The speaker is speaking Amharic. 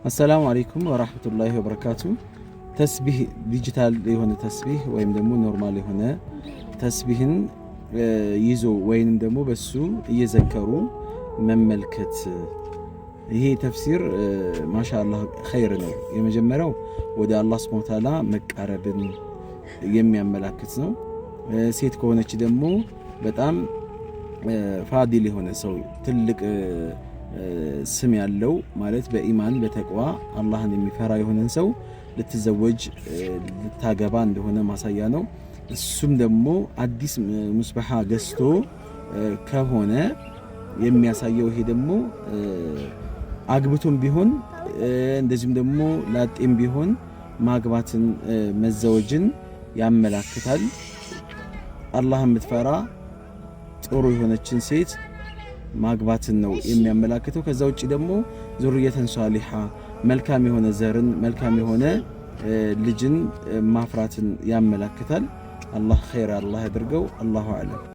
السلام عليكم ورحمة الله وبركاته. تسبيح ديجيتال የሆነ ተስቢህ ወይም ደግሞ ኖርማል የሆነ ተስቢህን ይዞ ወይንም ደግሞ በሱ እየዘከሩ መመልከት ይሄ ተፍሲር ማሻአላህ ኸይር ነው። የመጀመሪያው ወደ አላህ Subhanahu Wa Ta'ala መቃረብን የሚያመላክት ነው። ሴት ከሆነች ደግሞ በጣም ፋዲል የሆነ ሰው ትልቅ ስም ያለው ማለት በኢማን በተቅዋ አላህን የሚፈራ የሆነን ሰው ልትዘወጅ ልታገባ እንደሆነ ማሳያ ነው። እሱም ደግሞ አዲስ ሙስበሃ ገዝቶ ከሆነ የሚያሳየው ይሄ ደግሞ አግብቶም ቢሆን እንደዚህም ደግሞ ላጤም ቢሆን ማግባትን መዘወጅን ያመላክታል። አላህን የምትፈራ ጥሩ የሆነችን ሴት ማግባትን ነው የሚያመላክተው። ከዛ ውጪ ደግሞ ዙርየተን ሷሊሃ መልካም የሆነ ዘርን መልካም የሆነ ልጅን ማፍራትን ያመላክታል። አላህ ኸይር አላህ ያድርገው። አላሁ አዕለም።